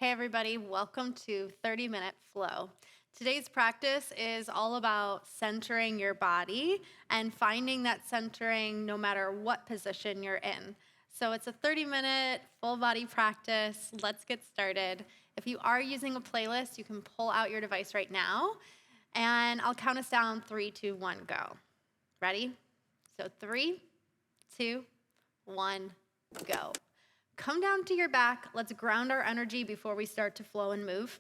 Hey everybody, welcome to 30-Minute Flow. Today's practice is all about centering your body and finding that centering no matter what position you're in. So it's a 30-minute full body practice. Let's get started. If you are using a playlist, you can pull out your device right now and I'll count us down 3, 2, 1, go. Ready? So 3, 2, 1, go. Come down to your back. Let's ground our energy before we start to flow and move.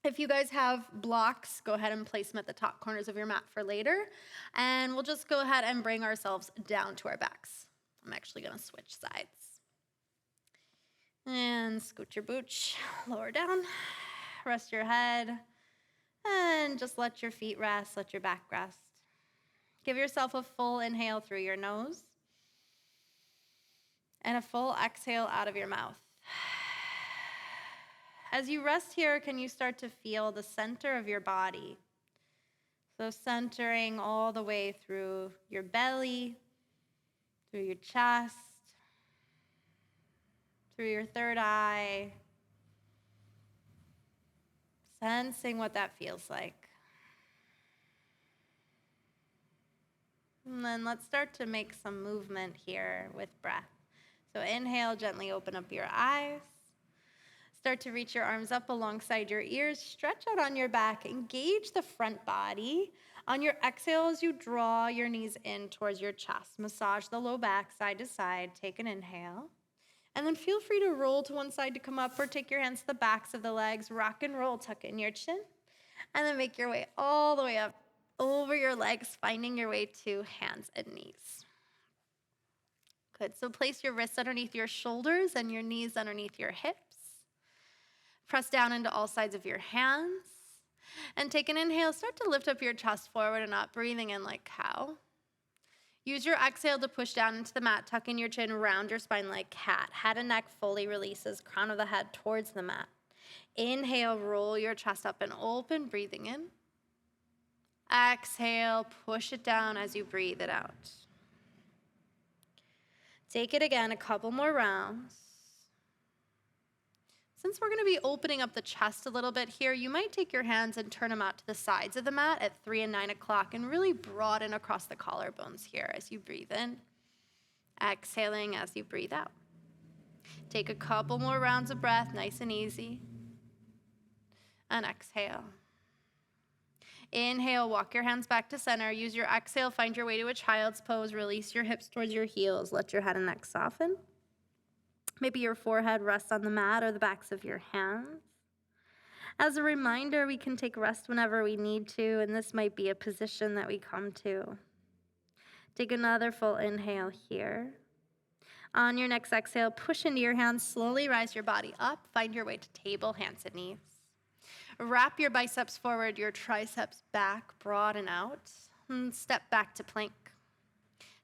If you guys have blocks, go ahead and place them at the top corners of your mat for later. And we'll just go ahead and bring ourselves down to our backs. I'm actually going to switch sides. And scoot your booch, lower down, rest your head, and just let your feet rest, let your back rest. Give yourself a full inhale through your nose and a full exhale out of your mouth. As you rest here, can you start to feel the center of your body? So centering all the way through your belly, through your chest, through your third eye, sensing what that feels like. And then let's start to make some movement here with breath. So inhale, gently open up your eyes. Start to reach your arms up alongside your ears. Stretch out on your back. Engage the front body. On your exhale, as you draw your knees in towards your chest, massage the low back side to side. Take an inhale. And then feel free to roll to one side to come up, or take your hands to the backs of the legs. Rock and roll, tuck in your chin. And then make your way all the way up over your legs, finding your way to hands and knees. Good. So place your wrists underneath your shoulders and your knees underneath your hips. Press down into all sides of your hands. And take an inhale. Start to lift up your chest forward and up, breathing in like cow. Use your exhale to push down into the mat. Tuck in your chin, round your spine like cat. Head and neck fully releases, crown of the head towards the mat. Inhale, roll your chest up and open, breathing in. Exhale, push it down as you breathe it out. Take it again, a couple more rounds. Since we're going to be opening up the chest a little bit here, you might take your hands and turn them out to the sides of the mat at 3 and 9 o'clock and really broaden across the collarbones here as you breathe in. Exhaling as you breathe out. Take a couple more rounds of breath, nice and easy. And exhale. Inhale, walk your hands back to center. Use your exhale, find your way to a child's pose. Release your hips towards your heels. Let your head and neck soften. Maybe your forehead rests on the mat or the backs of your hands. As a reminder, we can take rest whenever we need to, and this might be a position that we come to. Take another full inhale here. On your next exhale, push into your hands. Slowly rise your body up. Find your way to table, hands and knees. Wrap your biceps forward, your triceps back, broaden out, and step back to plank.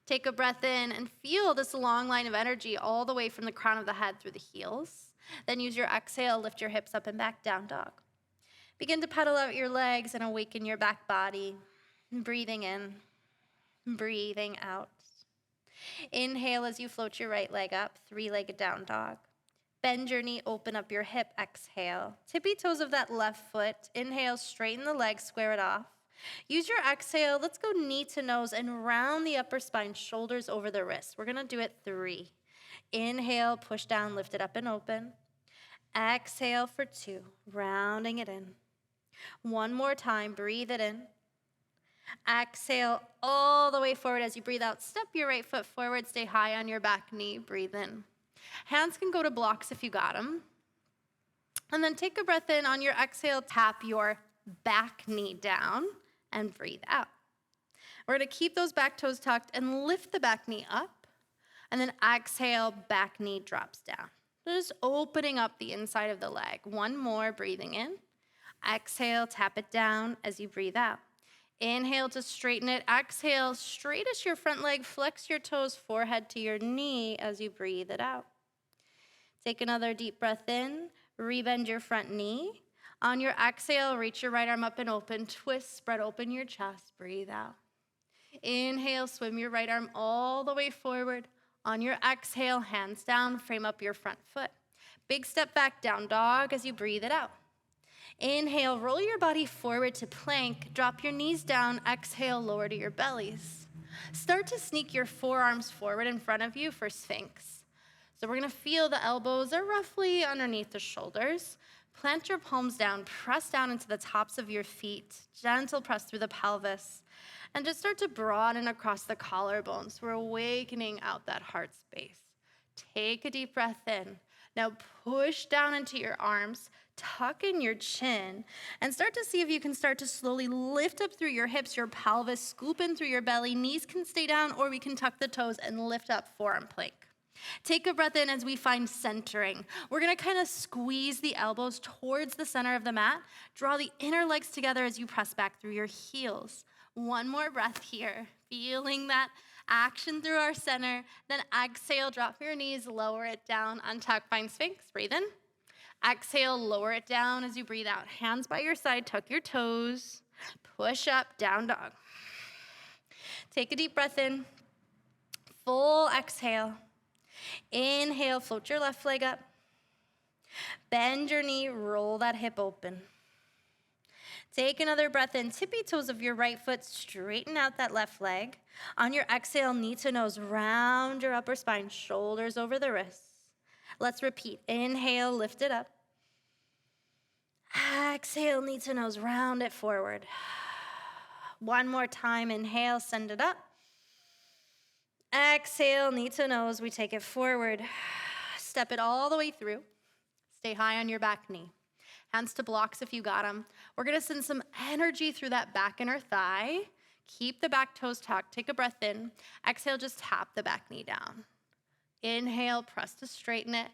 Take a breath in and feel this long line of energy all the way from the crown of the head through the heels. Then use your exhale, lift your hips up and back, down dog. Begin to pedal out your legs and awaken your back body. Breathing in, breathing out. Inhale as you float your right leg up, 3-legged down dog. Bend your knee, open up your hip, exhale. Tippy toes of that left foot. Inhale, straighten the leg, square it off. Use your exhale. Let's go knee to nose and round the upper spine, shoulders over the wrists. We're going to do it 3. Inhale, push down, lift it up and open. Exhale for 2, rounding it in. One more time, breathe it in. Exhale all the way forward as you breathe out. Step your right foot forward, stay high on your back knee, breathe in. Hands can go to blocks if you got them. And then take a breath in. On your exhale, tap your back knee down and breathe out. We're going to keep those back toes tucked and lift the back knee up. And then exhale, back knee drops down. Just opening up the inside of the leg. One more, breathing in. Exhale, tap it down as you breathe out. Inhale to straighten it. Exhale, straight as your front leg. Flex your toes, forehead to your knee as you breathe it out. Take another deep breath in. Rebend your front knee. On your exhale, reach your right arm up and open. Twist, spread open your chest. Breathe out. Inhale, swim your right arm all the way forward. On your exhale, hands down, frame up your front foot. Big step back, down dog as you breathe it out. Inhale, roll your body forward to plank. Drop your knees down. Exhale, lower to your bellies. Start to sneak your forearms forward in front of you for Sphinx. So we're gonna feel the elbows are roughly underneath the shoulders. Plant your palms down, press down into the tops of your feet. Gentle press through the pelvis. And just start to broaden across the collarbones. We're awakening out that heart space. Take a deep breath in. Now push down into your arms, tuck in your chin, and start to see if you can start to slowly lift up through your hips, your pelvis, scoop in through your belly. Knees can stay down, or we can tuck the toes and lift up, forearm plank. Take a breath in as we find centering. We're gonna kind of squeeze the elbows towards the center of the mat. Draw the inner legs together as you press back through your heels. One more breath here, feeling that action through our center. Then exhale, drop your knees, lower it down, untuck, find Sphinx, breathe in. Exhale, lower it down as you breathe out. Hands by your side, tuck your toes, push up, down dog. Take a deep breath in, full exhale. Inhale, float your left leg up. Bend your knee, roll that hip open. Take another breath in, tippy toes of your right foot, straighten out that left leg. On your exhale, knee to nose, round your upper spine, shoulders over the wrists. Let's repeat. Inhale, lift it up. Exhale, knee to nose, round it forward. One more time, inhale, send it up. Exhale, knee to nose, we take it forward. Step it all the way through. Stay high on your back knee. Hands to blocks if you got them. We're gonna send some energy through that back inner thigh. Keep the back toes tucked. Take a breath in. Exhale, just tap the back knee down. Inhale, press to straighten it.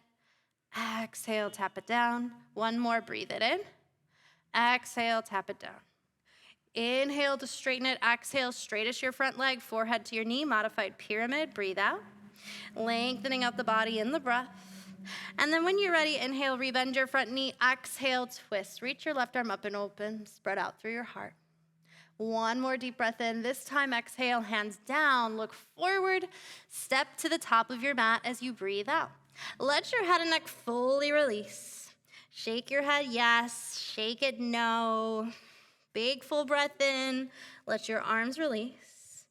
Exhale, tap it down. One more, breathe it in. Exhale, tap it down. Inhale to straighten it. Exhale, straight as your front leg, forehead to your knee, modified pyramid. Breathe out. Lengthening out the body in the breath. And then when you're ready, inhale, rebend your front knee. Exhale, twist. Reach your left arm up and open. Spread out through your heart. One more deep breath in. This time, exhale, hands down. Look forward. Step to the top of your mat as you breathe out. Let your head and neck fully release. Shake your head, yes. Shake it, no. Big full breath in. Let your arms release.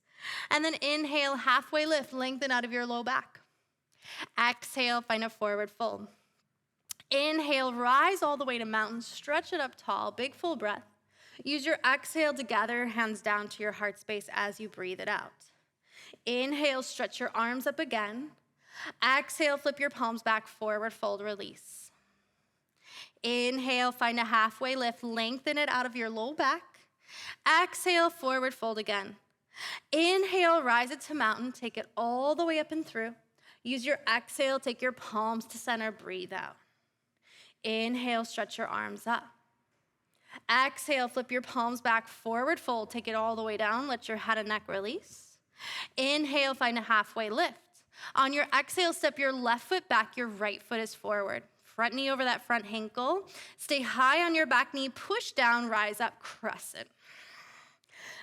And then inhale, halfway lift. Lengthen out of your low back. Exhale, find a forward fold. Inhale, rise all the way to mountain. Stretch it up tall. Big full breath. Use your exhale to gather your hands down to your heart space as you breathe it out. Inhale, stretch your arms up again. Exhale, flip your palms back, forward fold, release. Inhale, find a halfway lift, lengthen it out of your low back. Exhale, forward fold again. Inhale, rise it to mountain, take it all the way up and through. Use your exhale, take your palms to center, breathe out. Inhale, stretch your arms up. Exhale, flip your palms back, forward fold, take it all the way down, let your head and neck release. Inhale, find a halfway lift. On your exhale, step your left foot back, your right foot is forward. Front knee over that front ankle. Stay high on your back knee, push down, rise up, crescent.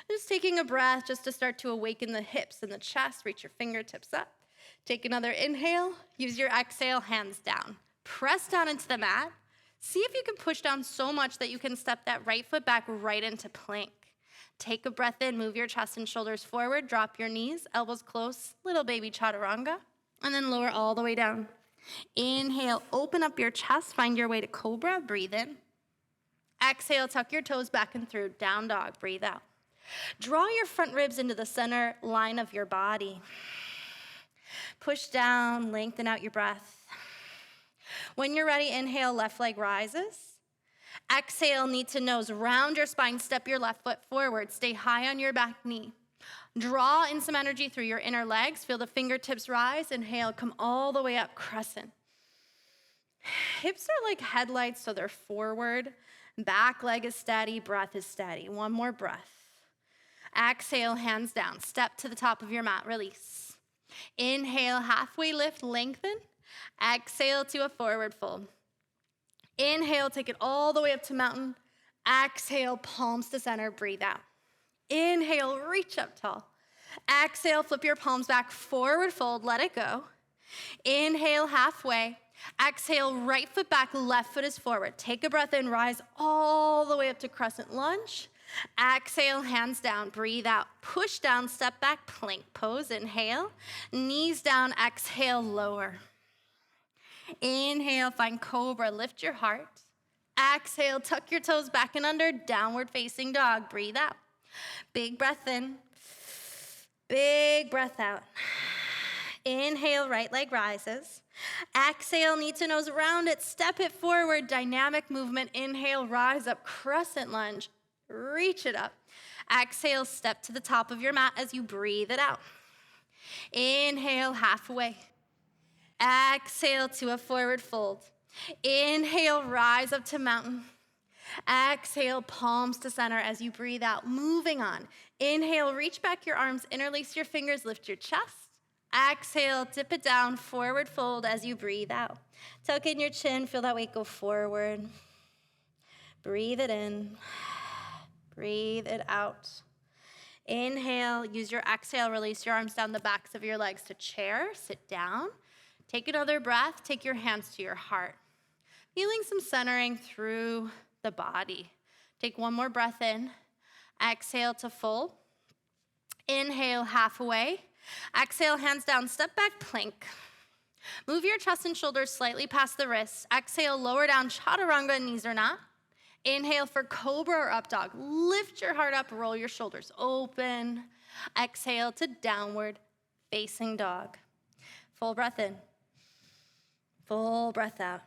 Just taking a breath just to start to awaken the hips and the chest, reach your fingertips up. Take another inhale, use your exhale, hands down. Press down into the mat. See if you can push down so much that you can step that right foot back right into plank. Take a breath in, move your chest and shoulders forward, drop your knees, elbows close, little baby chaturanga, and then lower all the way down. Inhale, open up your chest, find your way to cobra, breathe in. Exhale, tuck your toes back and through, down dog, breathe out. Draw your front ribs into the center line of your body. Push down, lengthen out your breath. When you're ready, inhale, left leg rises. Exhale, knee to nose, round your spine, step your left foot forward, stay high on your back knee. Draw in some energy through your inner legs, feel the fingertips rise, inhale, come all the way up, crescent. Hips are like headlights, so they're forward. Back leg is steady, breath is steady. One more breath. Exhale, hands down, step to the top of your mat, release. Inhale, halfway lift, lengthen. Exhale to a forward fold. Inhale, take it all the way up to mountain. Exhale, palms to center, breathe out. Inhale, reach up tall. Exhale, flip your palms back, forward fold, let it go. Inhale, halfway. Exhale, right foot back, left foot is forward. Take a breath in, rise all the way up to crescent lunge. Exhale, hands down, breathe out. Push down, step back, plank pose. Inhale, knees down, exhale, lower. Inhale, find cobra, lift your heart. Exhale, tuck your toes back and under, downward facing dog. Breathe out. Big breath in, big breath out. Inhale, right leg rises. Exhale, knee to nose, round it, step it forward, dynamic movement. Inhale, rise up, crescent lunge, reach it up. Exhale, step to the top of your mat as you breathe it out. Inhale, halfway. Exhale to a forward fold. Inhale, rise up to mountain. Exhale, palms to center as you breathe out. Moving on. Inhale, reach back your arms, interlace your fingers, lift your chest. Exhale, dip it down, forward fold as you breathe out. Tuck in your chin, feel that weight go forward. Breathe it in, breathe it out. Inhale, use your exhale, release your arms down the backs of your legs to chair, sit down. Take another breath, take your hands to your heart. Feeling some centering through the body. Take one more breath in. Exhale to full. Inhale, halfway. Exhale, hands down, step back, plank. Move your chest and shoulders slightly past the wrists. Exhale, lower down, chaturanga, knees or not. Inhale for cobra or up dog. Lift your heart up, roll your shoulders open. Exhale to downward facing dog. Full breath in. Full breath out.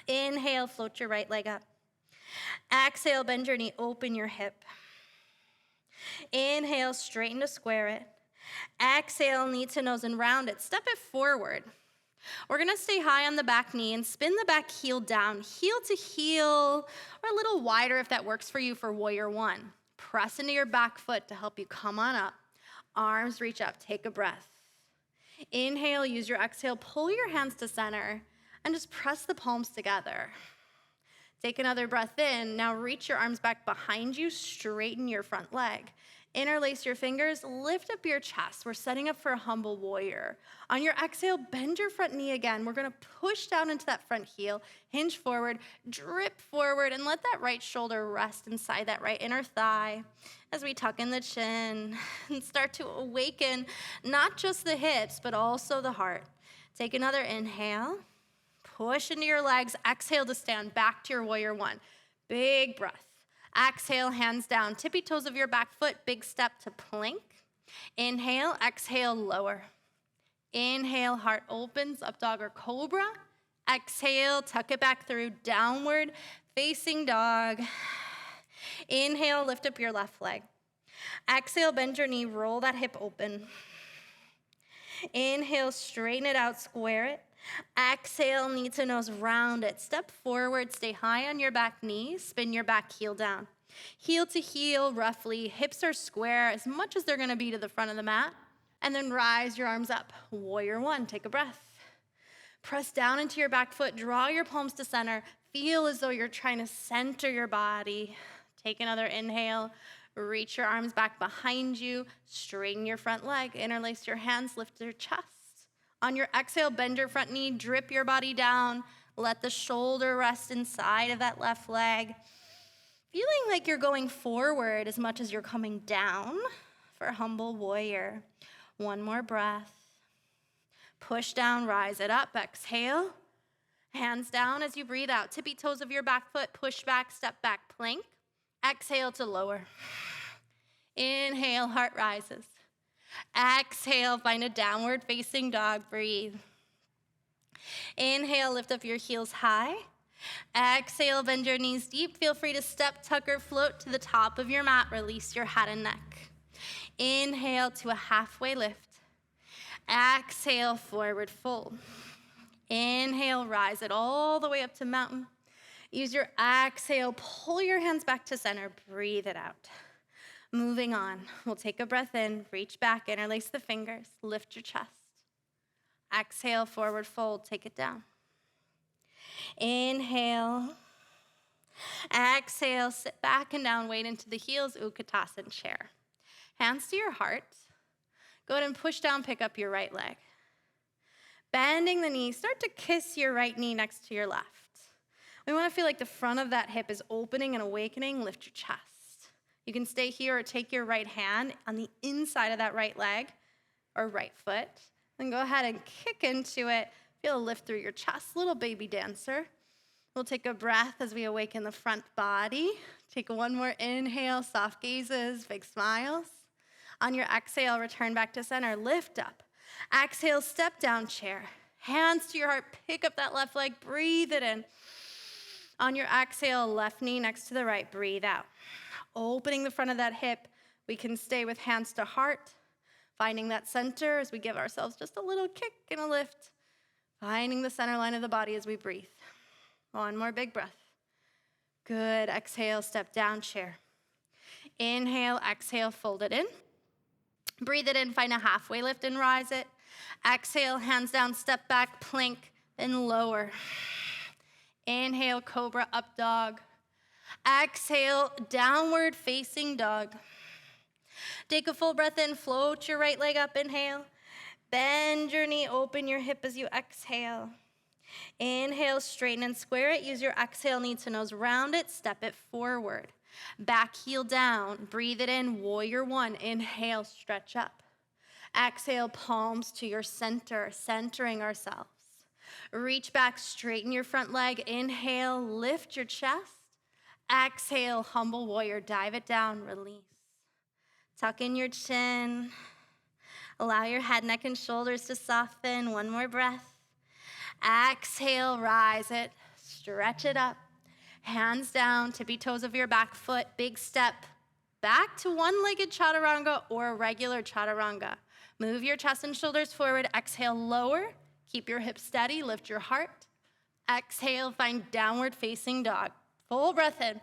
Inhale, float your right leg up. Exhale, bend your knee, open your hip. Inhale, straighten to square it. Exhale, knee to nose and round it. Step it forward. We're gonna stay high on the back knee and spin the back heel down, heel to heel, or a little wider if that works for you for warrior one. Press into your back foot to help you come on up. Arms reach up, take a breath. Inhale, use your exhale, pull your hands to center, and just press the palms together. Take another breath in. Now reach your arms back behind you, straighten your front leg. Interlace your fingers, lift up your chest. We're setting up for a humble warrior. On your exhale, bend your front knee again. We're gonna push down into that front heel, hinge forward, drip forward, and let that right shoulder rest inside that right inner thigh as we tuck in the chin and start to awaken not just the hips, but also the heart. Take another inhale, push into your legs, exhale to stand back to your warrior one. Big breath. Exhale, hands down, tippy toes of your back foot, big step to plank. Inhale, exhale, lower. Inhale, heart opens, up dog or cobra. Exhale, tuck it back through, downward facing dog. Inhale, lift up your left leg. Exhale, bend your knee, roll that hip open. Inhale, straighten it out, square it. Exhale, knee to nose, round it. Step forward, stay high on your back knee, spin your back heel down. Heel to heel, roughly, hips are square as much as they're gonna be to the front of the mat. And then rise your arms up. Warrior one, take a breath. Press down into your back foot, draw your palms to center. Feel as though you're trying to center your body. Take another inhale, reach your arms back behind you, straighten your front leg, interlace your hands, lift your chest. On your exhale, bend your front knee, drip your body down. Let the shoulder rest inside of that left leg. Feeling like you're going forward as much as you're coming down for humble warrior. One more breath. Push down, rise it up, exhale. Hands down as you breathe out. Tippy toes of your back foot, push back, step back, plank. Exhale to lower. Inhale, heart rises. Exhale, find a downward facing dog, breathe. Inhale, lift up your heels high. Exhale, bend your knees deep. Feel free to step, tuck, or float to the top of your mat. Release your head and neck. Inhale to a halfway lift. Exhale, forward fold. Inhale, rise it all the way up to mountain. Use your exhale, pull your hands back to center, breathe it out. Moving on, we'll take a breath in, reach back, interlace the fingers, lift your chest. Exhale, forward fold, take it down. Inhale. Exhale, sit back and down, weight into the heels, Utkatasana chair. Hands to your heart. Go ahead and push down, pick up your right leg. Bending the knee, start to kiss your right knee next to your left. We want to feel like the front of that hip is opening and awakening. Lift your chest. You can stay here or take your right hand on the inside of that right leg or right foot. Then go ahead and kick into it. Feel a lift through your chest, little baby dancer. We'll take a breath as we awaken the front body. Take one more inhale, soft gazes, big smiles. On your exhale, return back to center, lift up. Exhale, step down chair. Hands to your heart, pick up that left leg, breathe it in. On your exhale, left knee next to the right, breathe out. Opening the front of that hip, we can stay with hands to heart, finding that center as we give ourselves just a little kick and a lift, finding the center line of the body as we breathe. One more big breath. Good, exhale, step down chair. Inhale, exhale, fold it in. Breathe it in, find a halfway lift and rise it. Exhale, hands down, step back, plank, then lower. Inhale, cobra, up dog. Exhale, downward facing dog. Take a full breath in, float your right leg up, inhale. Bend your knee, open your hip as you exhale. Inhale, straighten and square it. Use your exhale, knee to nose, round it, step it forward. Back heel down, breathe it in, warrior one. Inhale, stretch up. Exhale, palms to your center, centering ourselves. Reach back, straighten your front leg. Inhale, lift your chest. Exhale, humble warrior, dive it down, release. Tuck in your chin. Allow your head, neck, and shoulders to soften. One more breath. Exhale, rise it, stretch it up. Hands down, tippy toes of your back foot, big step back to one-legged chaturanga or a regular chaturanga. Move your chest and shoulders forward. Exhale, lower. Keep your hips steady, lift your heart. Exhale, find downward facing dog. Full breath in.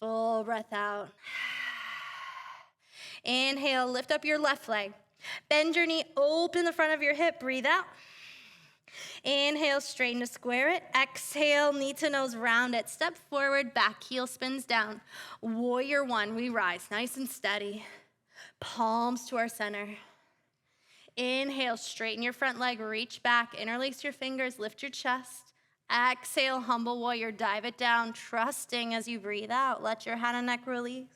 Full breath out. Inhale, lift up your left leg. Bend your knee, open the front of your hip, breathe out. Inhale, straighten to square it. Exhale, knee to nose, round it. Step forward, back heel spins down. Warrior one, we rise, nice and steady. Palms to our center. Inhale, straighten your front leg, reach back, interlace your fingers, lift your chest. Exhale, humble warrior, dive it down, trusting as you breathe out. Let your head and neck release.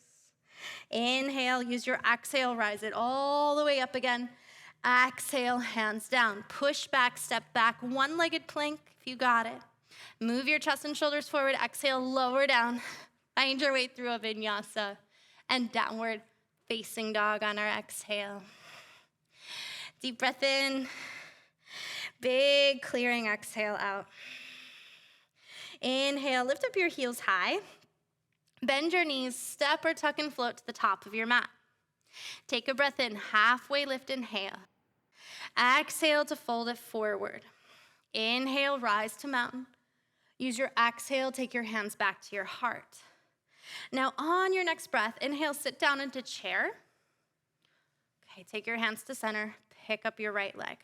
Inhale, use your exhale, rise it all the way up again. Exhale, hands down. Push back, step back, one-legged plank if you got it. Move your chest and shoulders forward. Exhale, lower down. Find your way through a vinyasa and downward facing dog on our exhale. Deep breath in. Big clearing exhale out. Inhale, lift up your heels high. Bend your knees, step or tuck and float to the top of your mat. Take a breath in, halfway lift, inhale. Exhale to fold it forward. Inhale, rise to mountain. Use your exhale, take your hands back to your heart. Now on your next breath, inhale, sit down into chair. Okay, take your hands to center, pick up your right leg.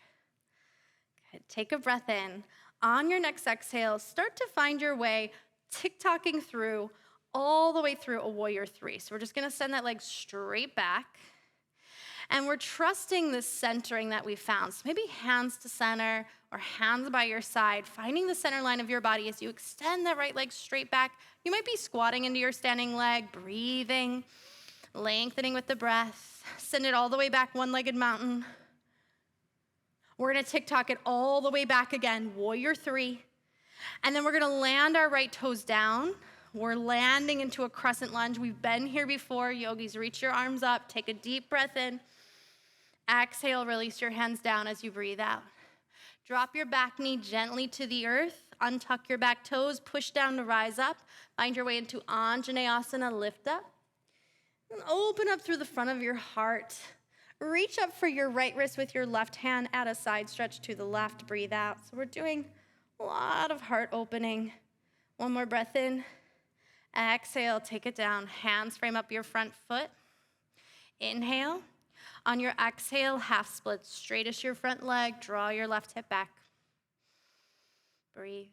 Okay, take a breath in. On your next exhale, start to find your way, tick-tocking through, all the way through a warrior three. So we're just gonna send that leg straight back. And we're trusting this centering that we found. So maybe hands to center or hands by your side, finding the center line of your body as you extend that right leg straight back. You might be squatting into your standing leg, breathing, lengthening with the breath. Send it all the way back, one-legged mountain. We're gonna tick-tock it all the way back again, warrior three. And then we're gonna land our right toes down. We're landing into a crescent lunge. We've been here before. Yogis, reach your arms up. Take a deep breath in. Exhale, release your hands down as you breathe out. Drop your back knee gently to the earth. Untuck your back toes. Push down to rise up. Find your way into Anjaneyasana. Lift up. And open up through the front of your heart. Reach up for your right wrist with your left hand. Add a side stretch to the left. Breathe out. So we're doing a lot of heart opening. One more breath in. Exhale, take it down. Hands frame up your front foot. Inhale. On your exhale, half split, straight as your front leg. Draw your left hip back. Breathe.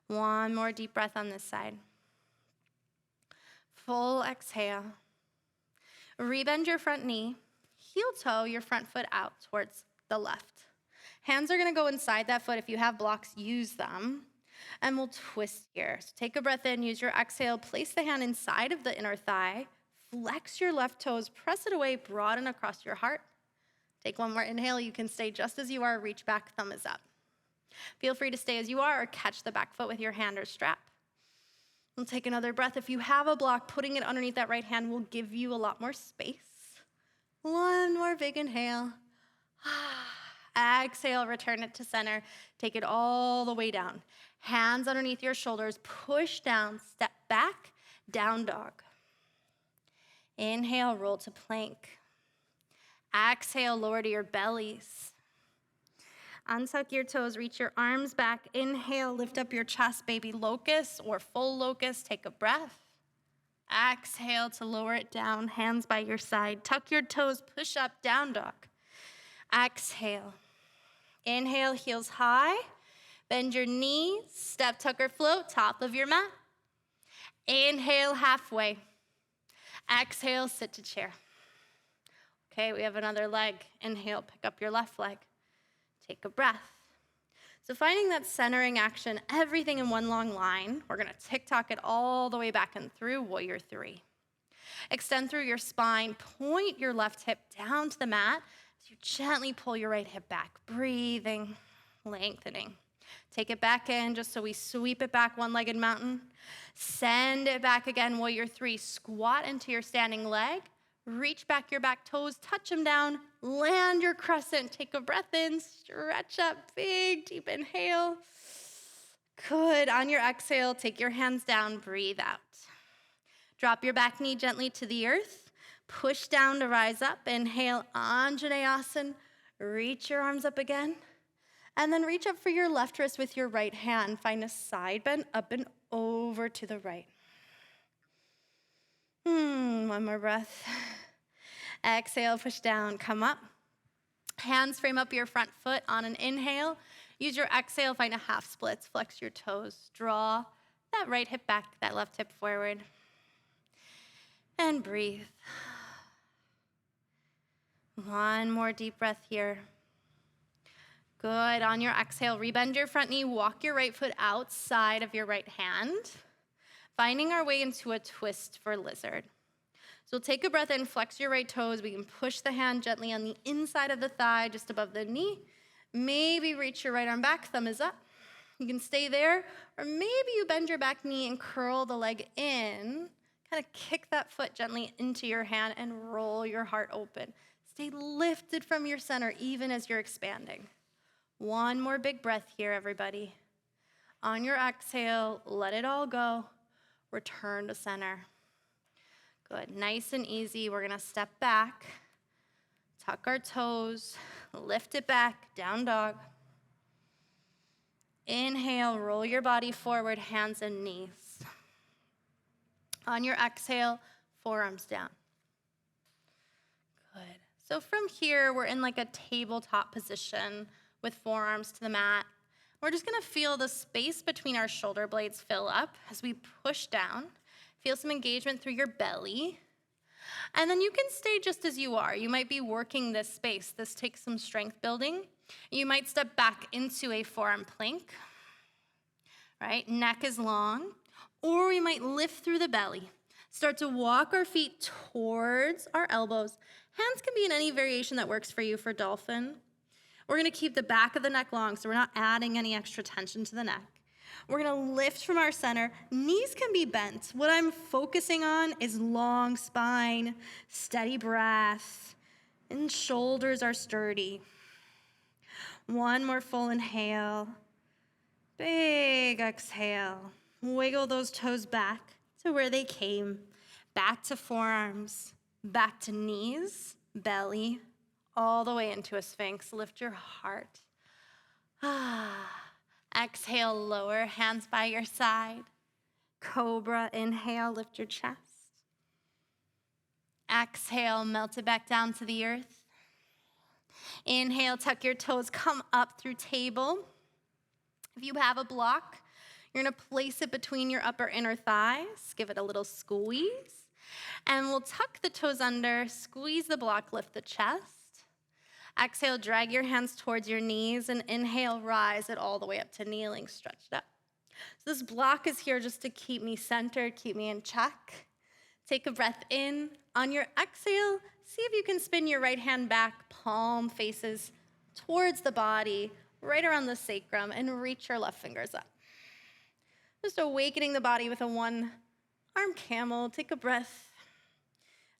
One more deep breath on this side. Full exhale. Rebend your front knee. heel toe your front foot out towards the left. Hands are gonna go inside that foot. If you have blocks, use them. And we'll twist here. So take a breath in, use your exhale, place the hand inside of the inner thigh, flex your left toes, press it away, broaden across your heart. Take one more inhale. You can stay just as you are, reach back, thumb is up. Feel free to stay as you are or catch the back foot with your hand or strap. We'll take another breath. If you have a block, putting it underneath that right hand will give you a lot more space. One more big inhale. Exhale, return it to center. Take it all the way down. Hands underneath your shoulders, push down, step back, down dog. Inhale, roll to plank. Exhale, lower to your bellies. Untuck your toes, reach your arms back. Inhale, lift up your chest, baby locust or full locust. Take a breath. Exhale to lower it down, hands by your side. Tuck your toes, push up, down dog. Exhale. Inhale, heels high. Bend your knees, step, tuck, or float, top of your mat. Inhale, halfway. Exhale, sit to chair. Okay, we have another leg. Inhale, pick up your left leg. Take a breath. So finding that centering action, everything in one long line, we're gonna tick-tock it all the way back and through warrior three. Extend through your spine, point your left hip down to the mat as you gently pull your right hip back, breathing, lengthening. Take it back in just so we sweep it back, one-legged mountain. Send it back again, warrior three. Squat into your standing leg. Reach back your back toes, touch them down, land your crescent. Take a breath in, stretch up, big, deep inhale. Good. On your exhale, take your hands down, breathe out. Drop your back knee gently to the earth. Push down to rise up. Inhale, Anjaneyasana. Reach your arms up again. And then reach up for your left wrist with your right hand. Find a side bend up and over to the right. One more breath. Exhale, push down, come up. Hands frame up your front foot on an inhale. Use your exhale, find a half splits, flex your toes. Draw that right hip back, that left hip forward. And breathe. One more deep breath here. Good. On your exhale, rebend your front knee, walk your right foot outside of your right hand, finding our way into a twist for lizard. So take a breath in, flex your right toes. We can push the hand gently on the inside of the thigh, just above the knee. Maybe reach your right arm back, thumb is up. You can stay there, or maybe you bend your back knee and curl the leg in. Kind of kick that foot gently into your hand and roll your heart open. Stay lifted from your center, even as you're expanding. One more big breath here, everybody. On your exhale, let it all go. Return to center. Good, nice and easy. We're gonna step back, tuck our toes, lift it back, down dog. Inhale, roll your body forward, hands and knees. On your exhale, forearms down. Good. So from here, we're in like a tabletop position with forearms to the mat. We're just gonna feel the space between our shoulder blades fill up as we push down. Feel some engagement through your belly. And then you can stay just as you are. You might be working this space. This takes some strength building. You might step back into a forearm plank, right? Neck is long. Or we might lift through the belly. Start to walk our feet towards our elbows. Hands can be in any variation that works for you for dolphin. We're gonna keep the back of the neck long, so we're not adding any extra tension to the neck. We're gonna lift from our center. Knees can be bent. What I'm focusing on is long spine, steady breath, and shoulders are sturdy. One more full inhale. Big exhale. Wiggle those toes back to where they came. Back to forearms, back to knees, belly, all the way into a sphinx. Lift your heart. Exhale, lower, hands by your side. Cobra, inhale, lift your chest. Exhale, melt it back down to the earth. Inhale, tuck your toes, come up through table. If you have a block, you're gonna place it between your upper inner thighs. Give it a little squeeze. And we'll tuck the toes under, squeeze the block, lift the chest. Exhale, drag your hands towards your knees, and inhale, rise it all the way up to kneeling, stretched up. So this block is here just to keep me centered, keep me in check. Take a breath in. On your exhale, see if you can spin your right hand back, palm faces towards the body, right around the sacrum, and reach your left fingers up. Just awakening the body with a one-arm camel. Take a breath.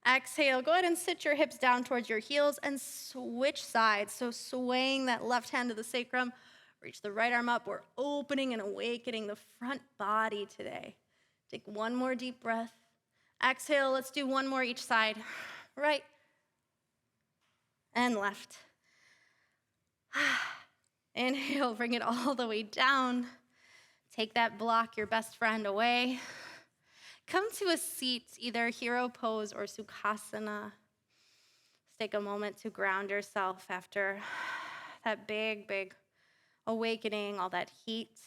Exhale, go ahead and sit your hips down towards your heels and switch sides. So swaying that left hand to the sacrum, reach the right arm up. We're opening and awakening the front body today. Take one more deep breath. Exhale, let's do one more each side. Right and left. Inhale, bring it all the way down. Take that block, your best friend, away. Come to a seat, either hero pose or sukhasana. Let's take a moment to ground yourself after that big awakening, all that heat.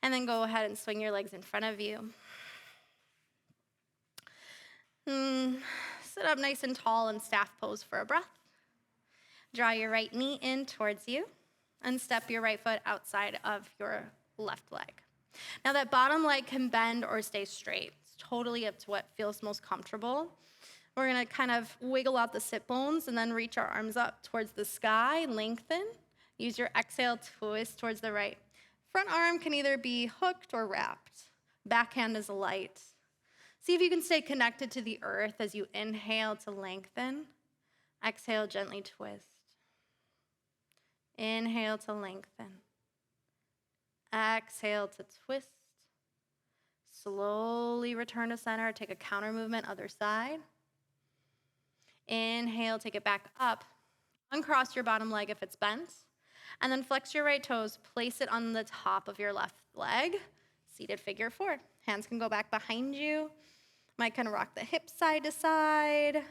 And then go ahead and swing your legs in front of you. Sit up nice and tall in staff pose for a breath. Draw your right knee in towards you and step your right foot outside of your left leg. Now that bottom leg can bend or stay straight. It's totally up to what feels most comfortable. We're gonna kind of wiggle out the sit bones and then reach our arms up towards the sky, lengthen. Use your exhale, twist towards the right. Front arm can either be hooked or wrapped. Backhand is light. See if you can stay connected to the earth as you inhale to lengthen. Exhale, gently twist. Inhale to lengthen. Exhale to twist. Slowly return to center. Take a counter movement, other side. Inhale, take it back up. Uncross your bottom leg if it's bent. And then flex your right toes. Place it on the top of your left leg. Seated figure four. Hands can go back behind you. Might kind of rock the hips side to side.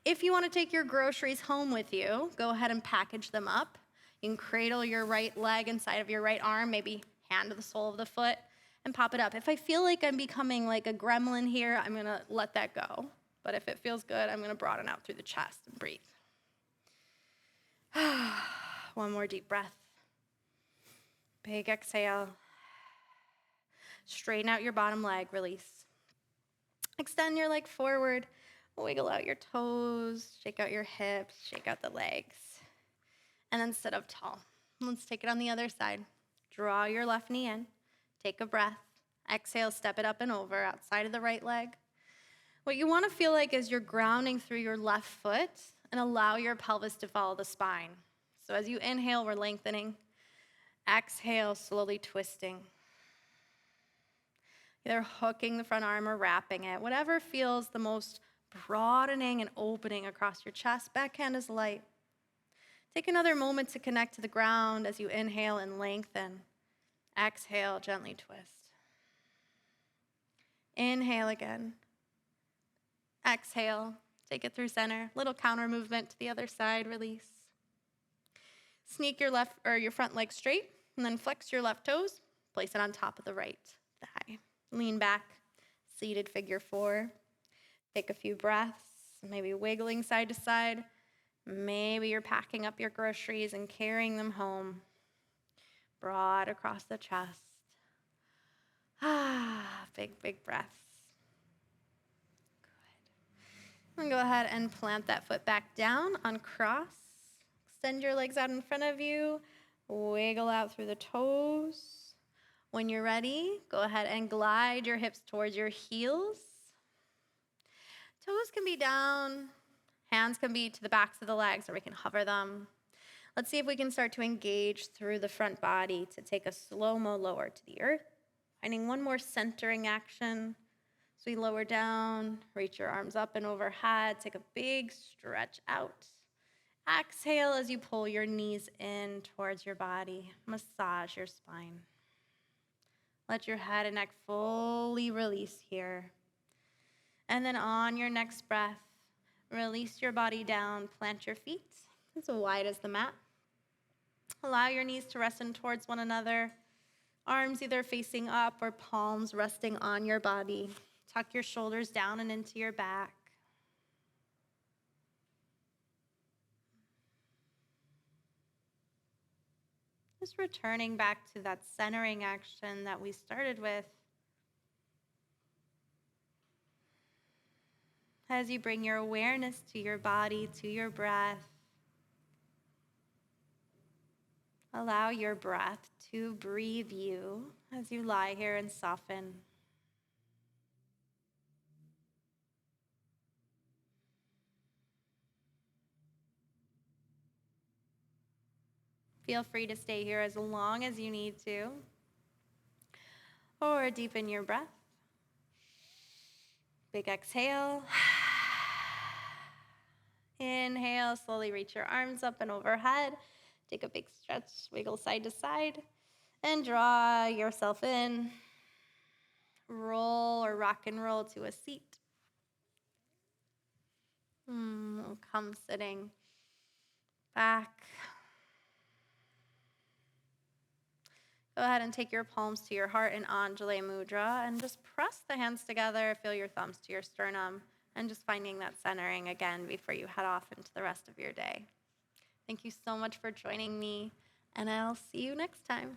If you want to take your groceries home with you, go ahead and package them up. You can cradle your right leg inside of your right arm, maybe hand to the sole of the foot, and pop it up. If I feel like I'm becoming like a gremlin here, I'm going to let that go. But if it feels good, I'm going to broaden out through the chest and breathe. One more deep breath. Big exhale. Straighten out your bottom leg, release. Extend your leg forward. Wiggle out your toes, shake out your hips, shake out the legs. And then sit up tall. Let's take it on the other side. Draw your left knee in. Take a breath. Exhale, step it up and over outside of the right leg. What you want to feel like is you're grounding through your left foot and allow your pelvis to follow the spine. So as you inhale, we're lengthening. Exhale, slowly twisting. Either hooking the front arm or wrapping it. Whatever feels the most broadening and opening across your chest. Backhand is light. Take another moment to connect to the ground as you inhale and lengthen. Exhale, gently twist. Inhale again. Exhale, take it through center. Little counter movement to the other side, release. Sneak your left or your front leg straight and then flex your left toes. Place it on top of the right thigh. Lean back, seated figure four. Take a few breaths, maybe wiggling side to side. Maybe you're packing up your groceries and carrying them home. Broad across the chest. Big breaths. Good. And go ahead and plant that foot back down, uncross. Extend your legs out in front of you. Wiggle out through the toes. When you're ready, go ahead and glide your hips towards your heels. Toes can be down. Hands can be to the backs of the legs, or we can hover them. Let's see if we can start to engage through the front body to take a slow-mo lower to the earth. Finding one more centering action. So we lower down, reach your arms up and overhead. Take a big stretch out. Exhale as you pull your knees in towards your body. Massage your spine. Let your head and neck fully release here. And then on your next breath, release your body down, plant your feet as wide as the mat. Allow your knees to rest in towards one another, arms either facing up or palms resting on your body. Tuck your shoulders down and into your back. Just returning back to that centering action that we started with. As you bring your awareness to your body, to your breath, allow your breath to breathe you as you lie here and soften. Feel free to stay here as long as you need to, or deepen your breath. Big exhale. Inhale, slowly reach your arms up and overhead. Take a big stretch, wiggle side to side, and draw yourself in. Roll or rock and roll to a seat. Come sitting back. Go ahead and take your palms to your heart in Anjali Mudra and just press the hands together. Feel your thumbs to your sternum and just finding that centering again before you head off into the rest of your day. Thank you so much for joining me, and I'll see you next time.